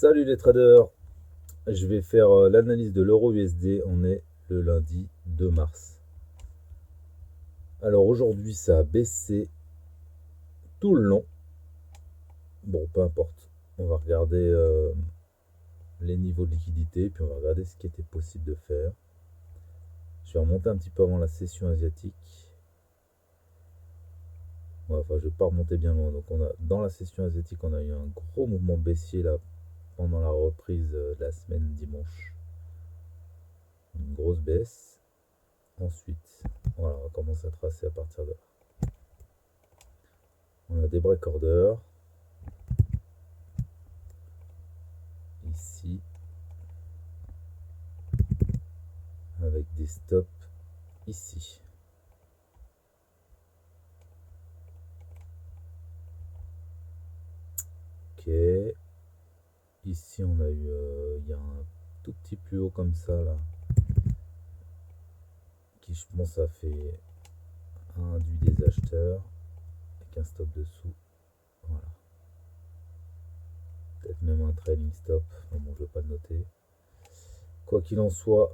Salut les traders, je vais faire l'analyse de l'euro USD. On est le lundi 2 mars. Alors aujourd'hui ça a baissé tout le long. Bon, peu importe. On va regarder les niveaux de liquidité, puis on va regarder ce qui était possible de faire. Je vais remonter un petit peu avant la session asiatique. Ouais, enfin, je vais pas remonter bien loin. Donc dans la session asiatique, on a eu un gros mouvement baissier là pendant la reprise de la semaine dimanche. Une grosse baisse. Ensuite, voilà, on va commencer à tracer à partir de là. On a des break orders ici avec des stops ici. Ok. Ici on a eu, il y a un tout petit plus haut comme ça là, qui je pense a fait un induit des acheteurs avec un stop dessous. Voilà. Peut-être même un trailing stop. Bon, je vais pas le noter. Quoi qu'il en soit,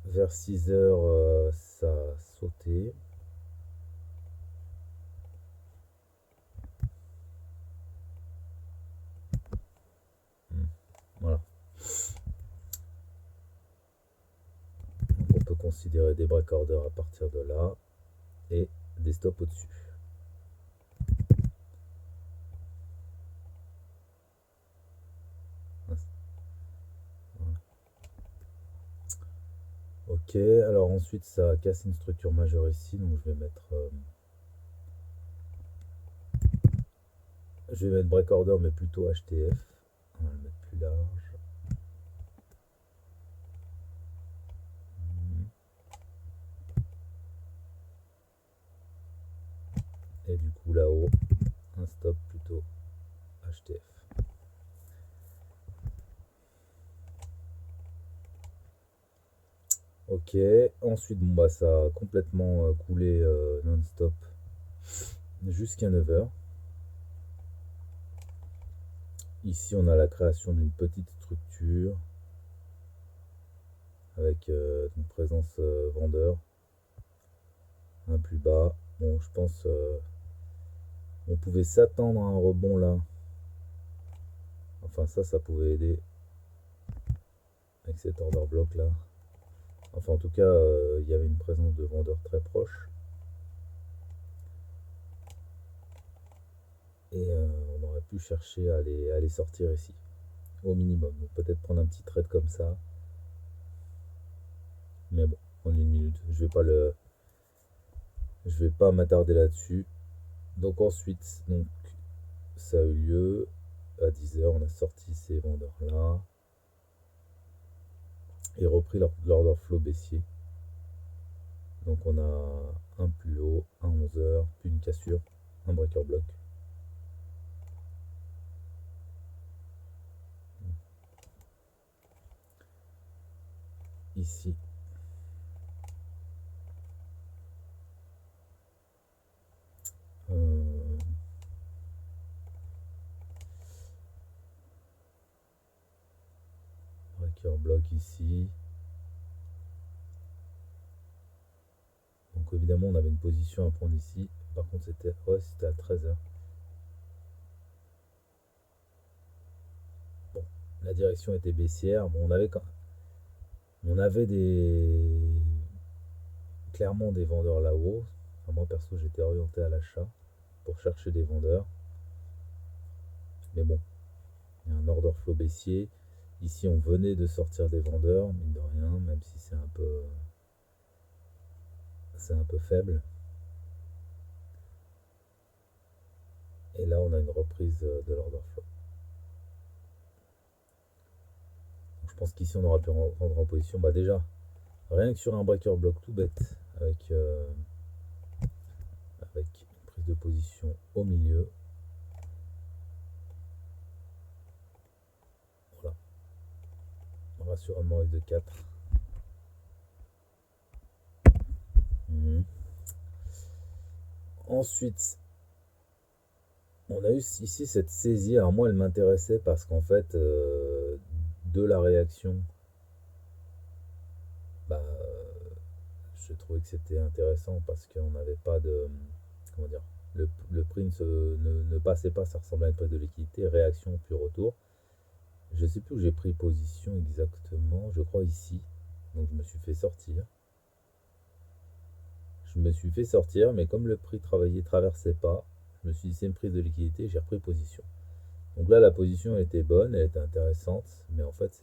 vers 6 heures, ça a sauté. Voilà. Donc on peut considérer des break orders à partir de là et des stops au-dessus. Voilà. Ok, alors ensuite ça casse une structure majeure ici, donc je vais mettre break order mais plutôt HTF. On va le mettre plus large. Et du coup là-haut, un stop plutôt HTF. Ok, ensuite bon, bah, ça a complètement coulé non-stop jusqu'à 9 heures. Ici on a la création d'une petite structure avec une présence vendeur un plus bas. Bon, je pense on pouvait s'attendre à un rebond là. Enfin ça pouvait aider avec cet order block là. Enfin en tout cas il y avait une présence de vendeur très proche. Et on aurait pu chercher à les sortir ici au minimum. Donc peut-être prendre un petit trade comme ça. Mais bon, en une minute, je vais pas m'attarder là-dessus. Donc ensuite, donc ça a eu lieu à 10 heures. On a sorti ces vendeurs là et repris leur flow baissier. Donc on a un plus haut, un 11 heures, puis une cassure, un breaker block. Ici. Breaker block ici. Donc évidemment on avait une position à prendre ici. Par contre c'était à 13 heures. Bon, la direction était baissière. Bon, on avait clairement des vendeurs là-haut. Enfin, moi perso j'étais orienté à l'achat pour chercher des vendeurs. Mais bon, il y a un order flow baissier. Ici on venait de sortir des vendeurs, mine de rien, même si c'est un peu faible. Et là on a une reprise de l'order flow. Donc, je pense qu'ici on aura pu rentrer en position. Bah déjà, rien que sur un breaker block tout bête, avec une prise de position au milieu. Voilà. Rassurément de 4. Ensuite, On a eu ici cette saisie. Alors moi, elle m'intéressait parce qu'en fait, de la réaction, bah, je trouvais que c'était intéressant parce qu'on n'avait pas de, comment dire, le prix ne passait pas, ça ressemblait à une prise de liquidité, réaction puis retour. Je sais plus où j'ai pris position exactement, je crois ici. Donc je me suis fait sortir. Je me suis fait sortir, mais comme le prix traversait pas, je me suis dit c'est une prise de liquidité, j'ai repris position. Donc là, la position elle était bonne, elle était intéressante, mais en fait,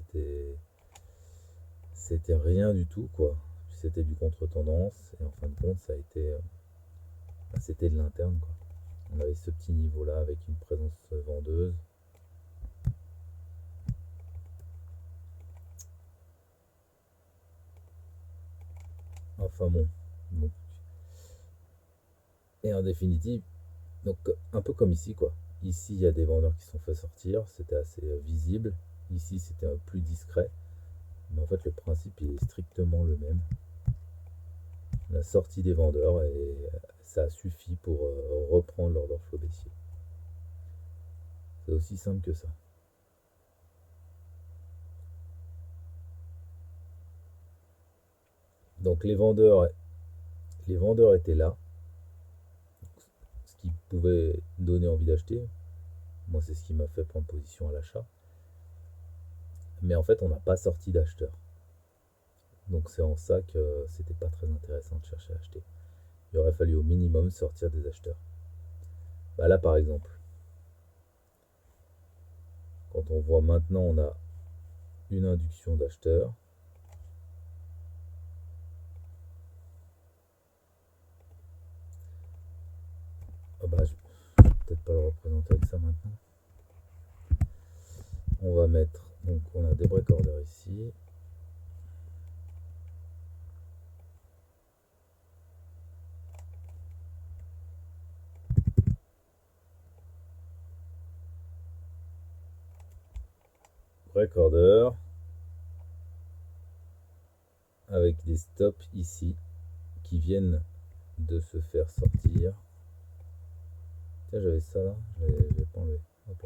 c'était rien du tout, quoi. C'était du contre-tendance, et en fin de compte, ça a été, c'était de l'interne, quoi. On avait ce petit niveau-là avec une présence vendeuse. Enfin bon. Donc, et en définitive, donc un peu comme ici, quoi. Ici, il y a des vendeurs qui se sont fait sortir, c'était assez visible. Ici, c'était plus discret. Mais en fait, le principe est strictement le même. On a sorti des vendeurs et ça a suffi pour reprendre l'order flow baissier. C'est aussi simple que ça. Donc les vendeurs étaient là, ce qui pouvait donner envie d'acheter. Moi, c'est ce qui m'a fait prendre position à l'achat. Mais en fait, on n'a pas sorti d'acheteurs. Donc c'est en ça que c'était pas très intéressant de chercher à acheter. Il aurait fallu au minimum sortir des acheteurs. Bah là, par exemple, quand on voit maintenant, on a une induction d'acheteurs. Ah bah, je vais peut-être pas le représenter avec ça maintenant. On va mettre, donc on a des break orders ici. Break order avec des stops ici qui viennent de se faire sortir. Tiens, j'avais ça là, je vais pas enlever. Hop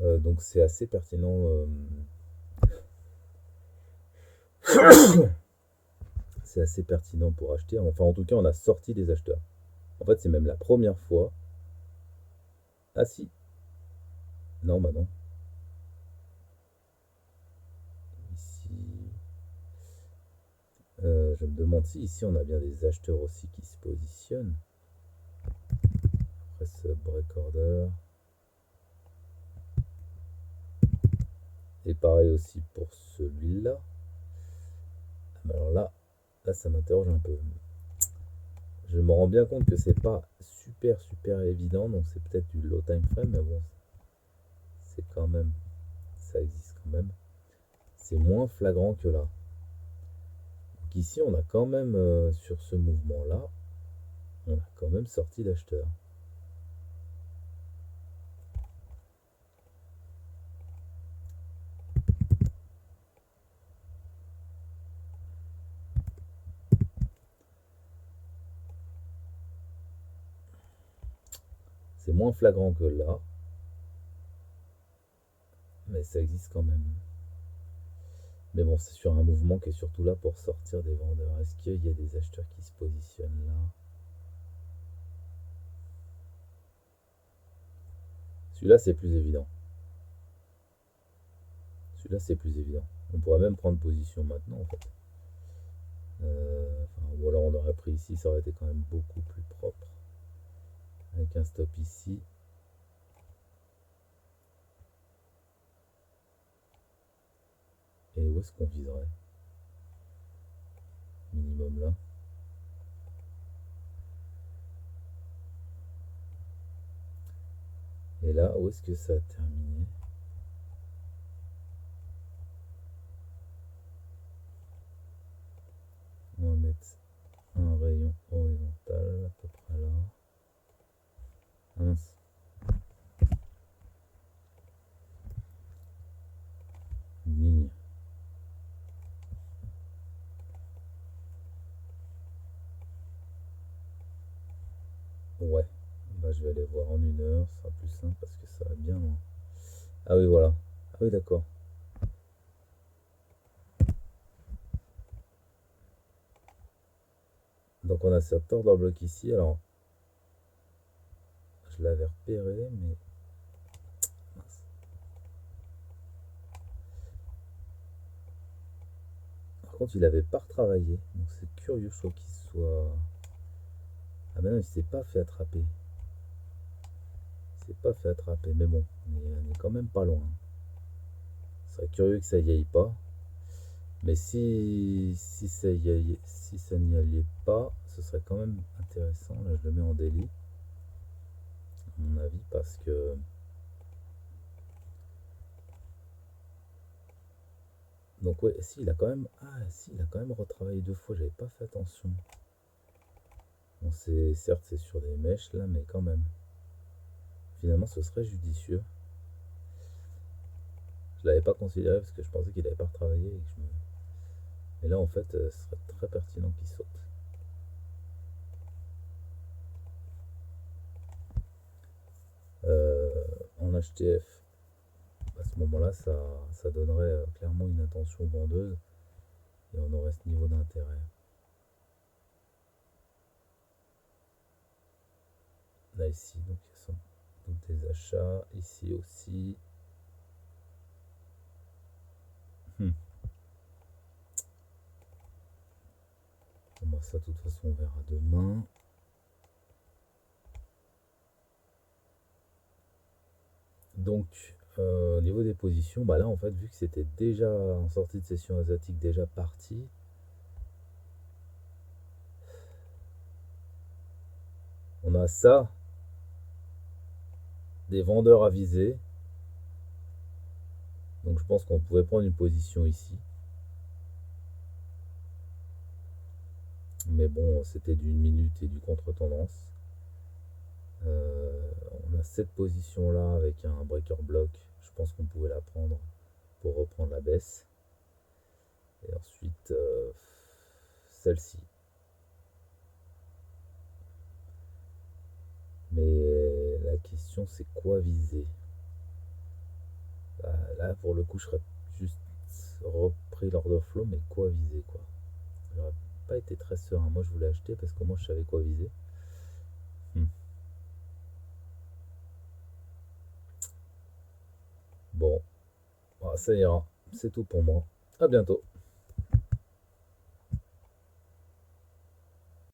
là. Donc c'est assez pertinent. C'est assez pertinent pour acheter. Enfin, en tout cas, on a sorti des acheteurs. En fait, c'est même la première fois. Ah si. Non, bah non. Ici. Je me demande si ici on a bien des acheteurs aussi qui se positionnent. Après ce break order. Et pareil aussi pour celui-là. Alors là ça m'interroge un peu. Je me rends bien compte que c'est pas super évident, donc c'est peut-être du low time frame, mais bon, c'est quand même, ça existe quand même. C'est moins flagrant que là. Donc ici, on a quand même, sur ce mouvement-là, on a quand même sorti d'acheteurs. C'est moins flagrant que là, mais ça existe quand même. Mais bon, c'est sur un mouvement qui est surtout là pour sortir des vendeurs. Est-ce qu'il y a des acheteurs qui se positionnent là? Celui-là, c'est plus évident. Celui-là, c'est plus évident. On pourrait même prendre position maintenant, en fait. Ou alors on aurait pris ici, ça aurait été quand même beaucoup plus propre. Avec un stop ici. Et où est-ce qu'on viserait? Minimum là. Et là, où est-ce que ça a terminé? On va mettre un rayon horizontal à peu près là. Ah mince. Une ligne. Ouais. vais aller voir en 1 heure, ce sera plus simple parce que ça va bien loin. Ah oui, voilà. Ah oui, d'accord. Donc on a cette order bloc ici. Alors, je l'avais repéré, mais mince. Par contre, il avait pas retravaillé. Donc c'est curieux, je trouve qu'il soit. Ah ben non, il s'est pas fait attraper. Il s'est pas fait attraper. Mais bon, on est quand même pas loin. Ce serait curieux que ça y aille pas. Mais si ça n'y allait pas, ce serait quand même intéressant. Là, je le mets en daily, à mon avis, parce que. Donc ouais, si il a quand même. Ah si, il a quand même retravaillé 2 fois, j'avais pas fait attention. Bon, certes c'est sur des mèches là, mais quand même. Finalement ce serait judicieux. Je l'avais pas considéré parce que je pensais qu'il avait pas retravaillé et que je me. Mais là en fait ce serait très pertinent qu'il saute. En HTF, à ce moment-là, ça donnerait clairement une intention vendeuse et on aurait ce niveau d'intérêt. Là, ici, donc il y a sans doute des achats. Ici aussi. Hmm. Bon, ça, de toute façon, on verra demain. Donc, au niveau des positions, bah là, en fait, vu que c'était déjà en sortie de session asiatique, déjà parti, on a ça, des vendeurs avisés. Donc, je pense qu'on pouvait prendre une position ici. Mais bon, c'était d'une minute et du contre-tendance. On a cette position là avec un breaker block. Je pense qu'on pouvait la prendre pour reprendre la baisse. Et ensuite, celle-ci. Mais la question, c'est quoi viser? Bah, là, pour le coup, je serais juste repris l'order flow, mais quoi viser, quoi? J'aurais pas été très serein. Moi, je voulais acheter parce que moi, je savais quoi viser. Hmm. Bon, bah, ça ira. C'est tout pour moi. À bientôt.